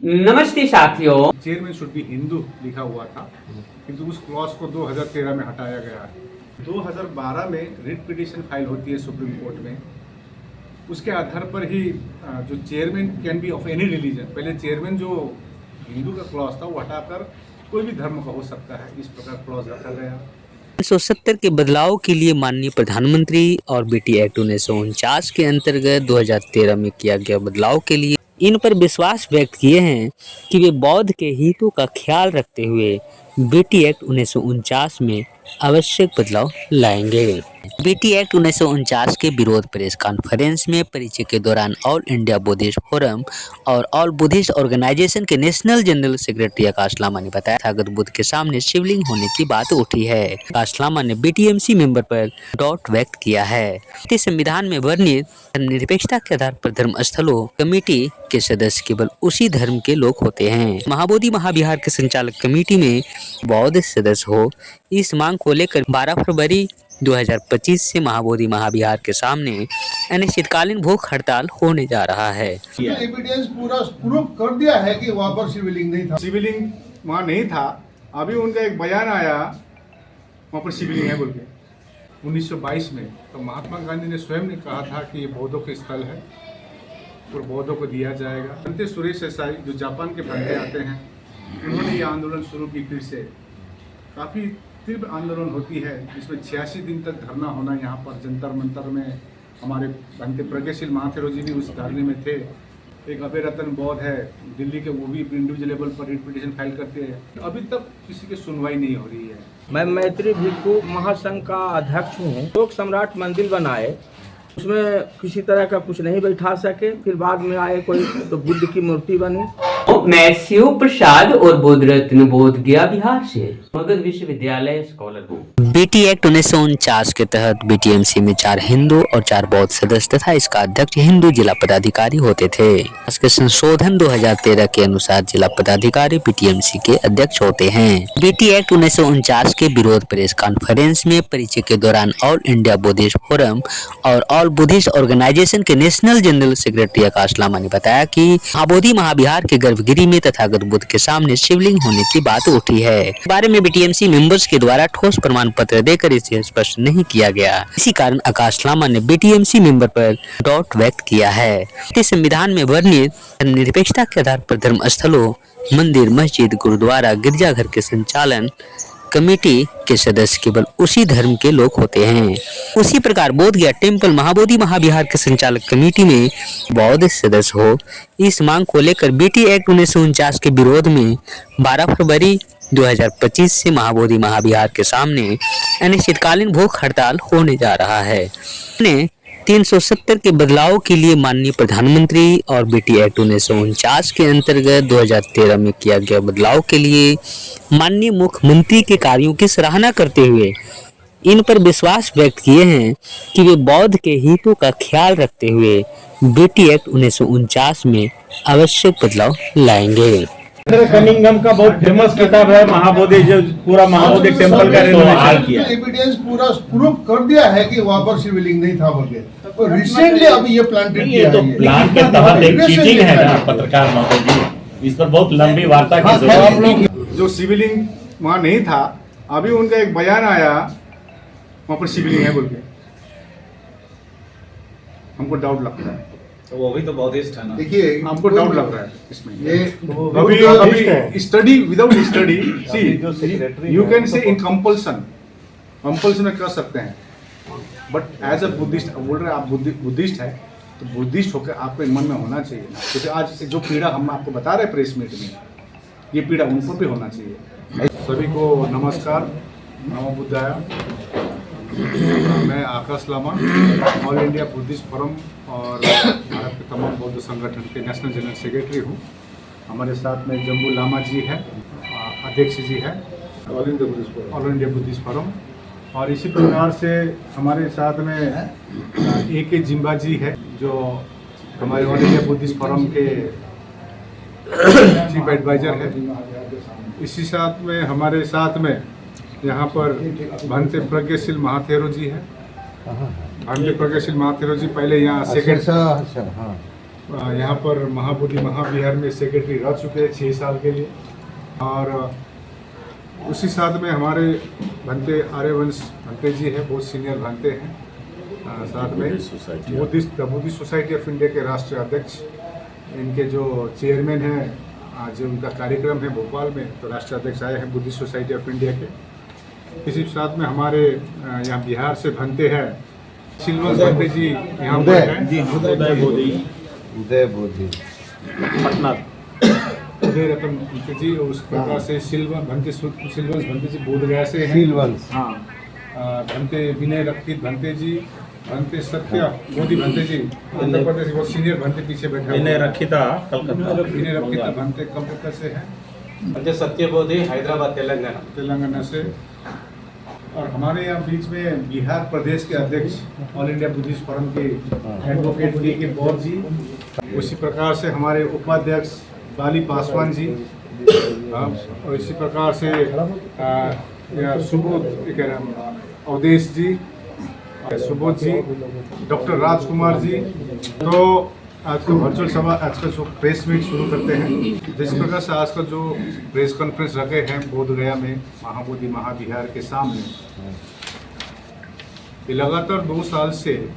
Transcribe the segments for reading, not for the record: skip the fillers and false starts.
नमस्ते साथियों। Chairman should be Hindu लिखा हुआ था, किंतु उस क्लॉज को 2013 में हटाया गया है। 2012 में रिट पिटीशन फाइल होती है सुप्रीम कोर्ट में। उसके आधार पर ही जो chairman can be of any religion, पहले चेयरमैन जो हिंदू का क्लॉज था वो हटाकर कोई भी धर्म का हो सकता है, इस प्रकार क्लॉज रखा गया। 1970 के बदलाव के लिए माननीय प्रधानमंत्री और बीटी एक्ट 1949 के अंतर्गत 2013 में किया गया बदलाव के लिए इन पर विश्वास व्यक्त किए हैं कि वे बौद्ध के हितों का ख्याल रखते हुए बीटी एक्ट 1949 में आवश्यक बदलाव लाएंगे। बीटी एक्ट 1949 के विरोध प्रेस कॉन्फ्रेंस में परिचय के दौरान ऑल इंडिया बुद्धिस्ट फोरम और ऑल बुद्धिस्ट ऑर्गेनाइजेशन के नेशनल जनरल सेक्रेटरी आकाश लामा ने बताया तथागत बुद्ध के सामने शिवलिंग होने की बात उठी है। आकाश लामा ने बीटीएमसी मेंबर पर डाउट व्यक्त किया है। भारतीय संविधान में वर्णित धर्मनिरपेक्षता के आधार पर धर्म स्थलों कमेटी के सदस्य केवल उसी धर्म के लोग होते हैं। महाबोधि महाविहार के संचालक कमेटी में बौद्ध सदस्य हो, इस मांग को लेकर 12 फरवरी 2025 से महाबोधि महाविहार के सामने अनिश्चितकालीन भूख हड़ताल होने जा रहा है। एविडेंस पूरा प्रूफ कर दिया है कि वहाँ पर शिवलिंग नहीं था। शिवलिंग वहाँ नहीं था। अभी उनका एक बयान आया वहाँ पर शिवलिंग है बोल के 1922 में, तो महात्मा गांधी ने स्वयं ने कहा था कि ये बौद्धों के स्थल है और बौद्धों को दिया जाएगा। बनते सुरेश देसाई जो जापान के बनते आते हैं, उन्होंने ये आंदोलन शुरू की। फिर से काफ़ी तीव्र आंदोलन होती है, जिसमें 86 दिन तक धरना होना। यहाँ पर जंतर मंतर में हमारे बनते प्रज्ञाशील महाथेरो जी भी उस धरने में थे। एक अभय रतन बौद्ध है दिल्ली के, वो भी इंडिविजुअल लेवल पर रिट पिटीशन फाइल करते हैं। अभी तक किसी की सुनवाई नहीं हो रही है। मैं मैत्री भिक्खु महासंघ का अध्यक्ष हूँ। लोक सम्राट मंदिर बनाए, उसमें किसी तरह का कुछ नहीं बैठा सके, फिर बाद में आए कोई तो बुद्ध की मूर्ति बनी। मैं शिव प्रसाद और बोध रत्न बोध गया बिहार से मगध विश्वविद्यालय स्कॉलर हूँ। बीटी एक्ट 1949 के तहत बीटीएमसी में 4 हिंदू और 4 बौद्ध सदस्य तथा इसका अध्यक्ष हिंदू जिला पदाधिकारी होते थे। इसके संशोधन 2013 के अनुसार जिला पदाधिकारी बीटीएमसी के अध्यक्ष होते हैं। बीटी एक्ट 1949 के विरोध प्रेस कॉन्फ्रेंस में परिचय के दौरान ऑल इंडिया बुद्धिस्ट फोरम और ऑल बुद्धिस्ट ऑर्गेनाइजेशन के नेशनल जनरल सेक्रेटरी आकाश लामा ने बताया कि महाबोधि महाविहार के गर्भगृह में तथागत बुद्ध के सामने शिवलिंग होने की बात उठी है। इस बारे में बीटीएमसी मेंबर्स के द्वारा ठोस प्रमाण पत्र देकर इसे स्पष्ट नहीं किया गया। इसी कारण आकाश लामा ने बीटीएमसी मेंबर पर डाउट व्यक्त किया है। भारतीय संविधान में वर्णित धर्मनिरपेक्षता के आधार पर धर्म स्थलों, मंदिर, मस्जिद, गुरुद्वारा, गिरजाघर के संचालन कमेटी के सदस्य केवल उसी धर्म के लोग होते हैं। उसी प्रकार बोध गया टेम्पल महाबोधि महाविहार के संचालक कमेटी में बौद्ध सदस्य हो, इस मांग को लेकर बीटी एक्ट 1949 के विरोध में 12 फरवरी 2025 से महाबोधि महाविहार के सामने अनिश्चितकालीन भूख हड़ताल होने जा रहा है। 370 के बदलाव के लिए माननीय प्रधानमंत्री और बीटी एक्ट 1949 के अंतर्गत 2013 में किया गया बदलाव के लिए माननीय मुख्यमंत्री के कार्यों की सराहना करते हुए इन पर विश्वास व्यक्त किए हैं कि वे बौद्ध के हितों का ख्याल रखते हुए बीटी एक्ट 1949 में आवश्यक बदलाव लाएंगे। कनिंगम का बहुत फेमस किताब है महाबोधि, जो पूरा महाबोधि टेम्पल का रिनोवेशन किया। एविडेंस पूरा प्रूफ कर दिया है कि वहाँ पर शिवलिंग नहीं था बोल के। तो रिसेंटली अभी ये प्लांटेड किया है। तो प्लान के तहत एक चीटिंग है ना पत्रकार महोदय जी, इस पर बहुत लंबी वार्ता की जरूरत है। जो शिवलिंग वहाँ नहीं था, अभी उनका एक बयान आया वहाँ पर शिवलिंग है बोल के, हमको डाउट लगता है। तो वो भी तो बौद्धिस्ट है ना। देखिए हमको डाउट लग रहा है इसमें। ये अभी study without study, see you can say in compulsion कर सकते हैं, बट एज अ बुद्धिस्ट बोल रहे हैं आप बुद्धिस्ट है, तो बुद्धिस्ट होकर आपके मन में होना चाहिए ना, क्योंकि आज जो पीड़ा हम आपको बता रहे प्रेस मीट में, ये पीड़ा उनको भी होना चाहिए। सभी को नमस्कार, नमो बुद्धाय। मैं Akash Lama all India Buddhist forum और भारत के तमाम बौद्ध संगठन के नेशनल जनरल सेक्रेटरी हूँ। हमारे साथ में जम्बू लामा जी है, अध्यक्ष जी है ऑल इंडिया बुद्धिस्ट फोरम, और इसी प्रकार से हमारे साथ में ए.के. जिम्बा जी है, जो हमारे ऑल इंडिया बुद्धिस्ट फोरम के चीफ एडवाइजर है। इसी साथ में हमारे साथ में यहाँ पर भंते प्रज्ञाशील महाथेरो जी है। भंते प्रज्ञाशील महाथेरो जी पहले यहाँ सेक्रेटरी यहाँ पर महाबोधि महाविहार में सेक्रेटरी रह चुके हैं 6 साल के लिए। और उसी साथ में हमारे भंते आर्यवंश भंते जी हैं, बहुत सीनियर भंते हैं। साथ में बुद्धिस्ट सोसाइटी ऑफ इंडिया के राष्ट्रीय अध्यक्ष, इनके जो चेयरमैन हैं, जो उनका कार्यक्रम है भोपाल में, तो राष्ट्रीय अध्यक्ष आए हैं बुद्धिस्ट सोसाइटी ऑफ इंडिया के। इसी साथ में हमारे यहाँ बिहार से भंते हैं सिल्वर भंते जी यहाँ पर हैं। उदय बोधी पटना उदय रतन भंते जी, उस प्रकार से सिल्वर भंते जी बोध गया से हैं। सीलवंश हाँ, भंते विनय रक्षित भंते जी, भंते सत्या मोदी भंते जी आंध्र प्रदेश बहुत सीनियर भंते पीछे बैठे इन्हें रखिता कलकत्ता विनय रक्षित भंते कलकत्ता से हैं, भंते सत्यबोधि हैदराबाद तेलंगाना से। और हमारे यहाँ बीच में बिहार प्रदेश के अध्यक्ष ऑल इंडिया बुद्धिस्ट फोरम के एडवोकेट डी के बौर जी, उसी प्रकार से हमारे उपाध्यक्ष बाली पासवान जी, और इसी प्रकार से सुबोध अवधेश जी, सुबोध जी, डॉक्टर राजकुमार जी। तो आज का वर्चुअल सभा, आज का जो प्रेस मीट शुरू करते हैं। जिस प्रकार से आज का जो प्रेस कॉन्फ्रेंस रखे हैं बोध गया में महाबोधि महाविहार के सामने, ये लगातार 2 साल से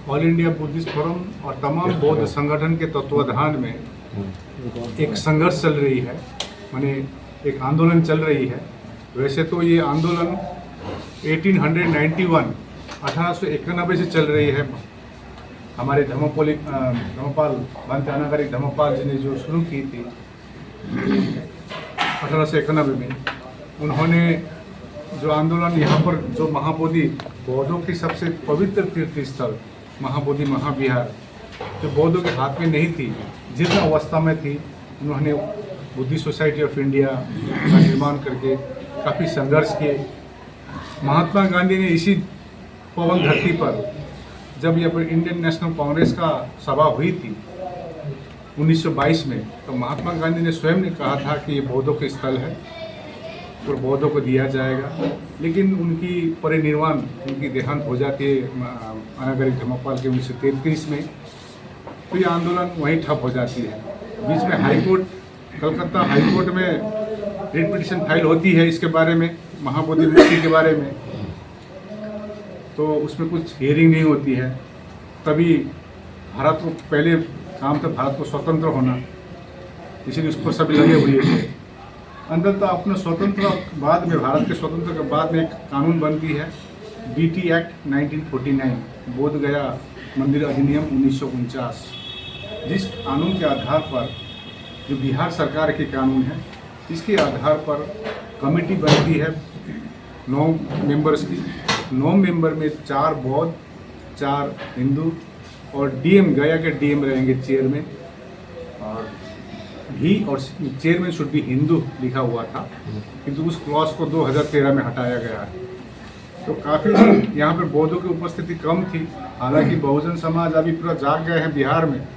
ऑल इंडिया बुद्धिस्ट फोरम और तमाम बौद्ध संगठन के तत्वाधान में एक संघर्ष चल रही है, माने एक आंदोलन चल रही है। वैसे तो ये आंदोलन 1891 से चल रही है। हमारे धर्मपाल भंते अनागरिक धर्मपाल जी ने जो शुरू की थी 1891 में, उन्होंने जो आंदोलन यहाँ पर जो महाबोधि बौद्धों की सबसे पवित्र तीर्थ स्थल महाबोधि महाविहार जो बौद्धों के हाथ में नहीं थी, जिस अवस्था में थी, उन्होंने बुद्धिस्ट सोसाइटी ऑफ इंडिया का निर्माण करके काफ़ी संघर्ष किए। महात्मा गांधी ने इसी पवन धरती पर, जब यहाँ पर इंडियन नेशनल कांग्रेस का सभा हुई थी 1922 में, तो महात्मा गांधी ने स्वयं ने कहा था कि ये बौद्धों के स्थल है और बौद्धों को दिया जाएगा। लेकिन उनकी परिनिर्वाण, उनकी देहांत हो जाती है अनागरिक धर्मपाल के 1933 में, तो ये आंदोलन वहीं ठप हो जाती है। बीच में हाईकोर्ट, कलकत्ता हाईकोर्ट में रिट पिटीशन फाइल होती है इसके बारे में, महाबोधि मूर्ति के बारे में, तो उसमें कुछ हियरिंग नहीं होती है। तभी भारत को पहले काम था भारत को स्वतंत्र होना, इसीलिए उस पर सभी लगे हुए थे। अंततः अपने स्वतंत्र बाद में, भारत के स्वतंत्र के बाद में एक कानून बनती है BT एक्ट 1949, बोध गया मंदिर अधिनियम 1949, जिस कानून के आधार पर, जो बिहार सरकार के कानून है, इसके आधार पर कमेटी बनती है 9 मेंबर्स की। 9 मेंबर में 4 बौद्ध, 4 हिंदू और DM, गया के DM रहेंगे चेयरमैन, और भी, और चेयरमैन शुड बी हिंदू लिखा हुआ था, किंतु उस क्लॉज को 2013 में हटाया गया है। तो काफ़ी यहाँ पर बौद्धों की उपस्थिति कम थी। हालांकि बहुजन समाज अभी पूरा जाग गए हैं बिहार में,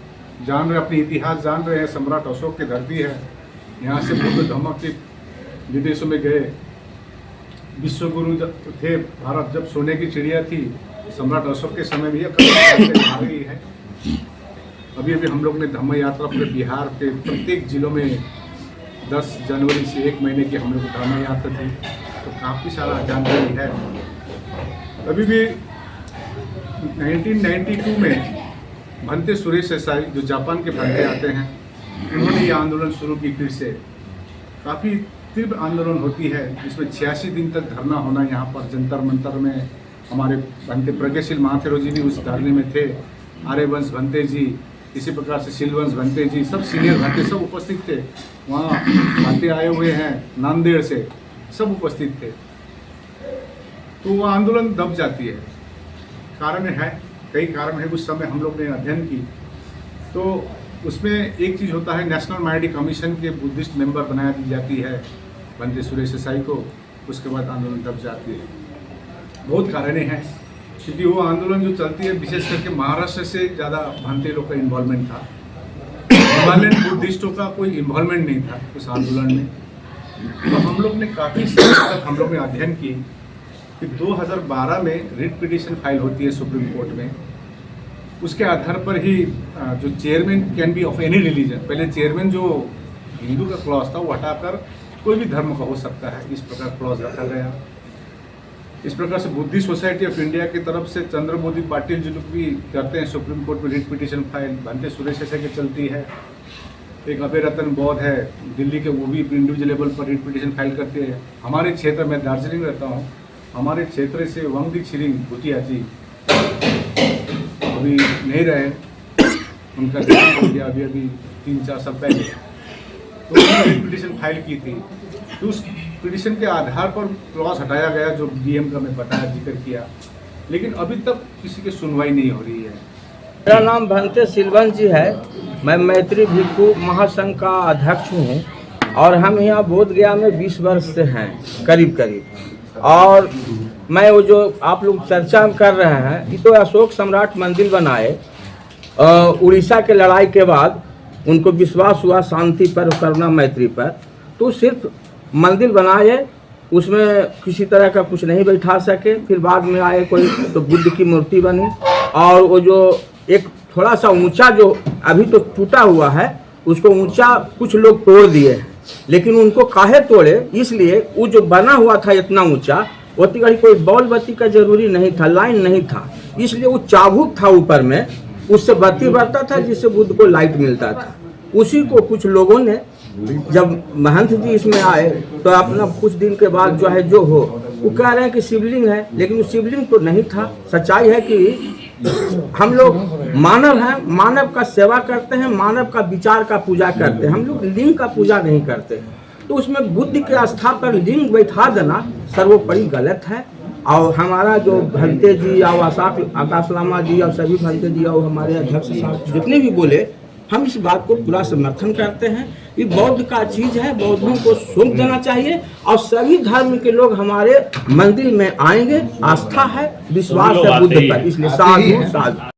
जान रहे, अपने इतिहास जान रहे हैं। सम्राट अशोक की धरती है, यहाँ से बौद्ध धर्म के विदेशों में गए। विश्वगुरु जब थे, भारत जब सोने की चिड़िया थी, सम्राट अशोक के समय भी आ गई है। अभी हम लोग ने धम्म यात्रा पूरे बिहार के प्रत्येक जिलों में 10 जनवरी से 1 महीने की हम लोग की धम्म यात्रा थी, तो काफ़ी सारा जानकारी है। अभी भी 1992 में भंते सुरेश देसाई, जो जापान के भंते आते हैं, उन्होंने ये आंदोलन शुरू की। फिर से काफ़ी तीव्र आंदोलन होती है, जिसमें 86 दिन तक धरना होना। यहाँ पर जंतर मंतर में हमारे भंते प्रज्ञाशील महाथेरो जी भी उस धरने में थे, आर्यवंश भंते जी, इसी प्रकार से शीलवंश भंते जी, सब सीनियर भंते सब उपस्थित थे। वहाँ भंते आए हुए हैं नांदेड़ से, सब उपस्थित थे। तो वह आंदोलन दब जाती है। कारण है, कई कारण है। उस समय हम लोग ने अध्ययन की, तो उसमें एक चीज़ होता है, नेशनल माइनॉरिटी कमीशन के बुद्धिस्ट मेंबर बनाया दी जाती है भंते सुरेश देसाई को, उसके बाद आंदोलन दब जाती है। बहुत कारण हैं, क्योंकि वो आंदोलन जो चलती है, विशेष करके महाराष्ट्र से ज़्यादा भंते लोग का इन्वॉल्वमेंट था। हिमालयन बुद्धिस्टों का कोई इन्वॉल्वमेंट नहीं था उस आंदोलन में। तो हम लोग ने काफ़ी समय तक हम लोग ने अध्ययन की कि 2012 में रिट पिटीशन फाइल होती है सुप्रीम कोर्ट में, उसके आधार पर ही जो chairman can be of any religion, पहले चेयरमैन जो हिंदू का क्लॉज था वो हटाकर कोई भी धर्म का हो सकता है, इस प्रकार क्लॉज रखा गया। इस प्रकार से बुद्धिस्ट सोसाइटी ऑफ इंडिया की तरफ से चंद्रमोदी पाटिल जो लोग भी करते हैं सुप्रीम कोर्ट में writ petition file, Bhante Suresh ऐसे की चलती है, एक अभय रतन बौद्ध है दिल्ली के, वो भी इंडिविजुअल लेवल पर रिट पिटिशन फाइल करते हैं। हमारे क्षेत्र में दार्जिलिंग रहता हूँ, हमारे क्षेत्र से वांगदी छिरिंग भूतिया जी अभी नहीं रहे, उनका देहांत हो गया अभी 3-4 साल पहले, तो उन्होंने रिट पिटिशन फाइल की थी। तो उस पिटिशन के आधार पर क्लॉज हटाया गया जो डीएम का मैं बताया, जिक्र किया, लेकिन अभी तक किसी की सुनवाई नहीं हो रही है। मेरा नाम भंते सिलवन जी है, मैं मैत्री भिक्षु महासंघ का अध्यक्ष हूँ और हम यहाँ बोध गया में 20 वर्ष से हैं करीब। और मैं वो जो आप लोग चर्चा कर रहे हैं, ये तो अशोक सम्राट मंदिर बनाए उड़ीसा के लड़ाई के बाद, उनको विश्वास हुआ शांति पर, करुणा मैत्री पर, तो सिर्फ मंदिर बनाए, उसमें किसी तरह का कुछ नहीं बैठा सके। फिर बाद में आए कोई तो बुद्ध की मूर्ति बनी, और वो जो एक थोड़ा सा ऊंचा जो अभी तो टूटा हुआ है, उसको ऊंचा कुछ लोग तोड़ दिए हैं, लेकिन उनको काहे तोड़े, इसलिए वो जो बना हुआ था इतना ऊंचा, वो कोई बॉल बत्ती का जरूरी नहीं था, लाइन नहीं था, इसलिए वो चाबुक था ऊपर में, उससे बत्ती बढ़ता था जिससे बुद्ध को लाइट मिलता था। उसी को कुछ लोगों ने, जब महंत जी इसमें आए तो अपना कुछ दिन के बाद जो है जो हो, वो कह रहे हैं कि शिवलिंग है, लेकिन वो शिवलिंग तो नहीं था। सच्चाई है कि हम लोग मानव हैं, मानव का सेवा करते हैं, मानव का विचार का पूजा करते हैं, हम लोग लिंग का पूजा नहीं करते। तो उसमें बुद्ध की आस्था पर लिंग बैठा देना सर्वोपरि गलत है। और हमारा जो भंते जी और आकाश लामा जी और सभी भंते जी और हमारे अध्यक्ष साहब जितने भी बोले, हम इस बात को पूरा समर्थन करते हैं। ये बौद्ध का चीज है, बौद्धों को सौंप देना चाहिए, और सभी धर्म के लोग हमारे मंदिर में आएंगे। आस्था है, विश्वास है बुद्ध पर, इसलिए साधु साधु।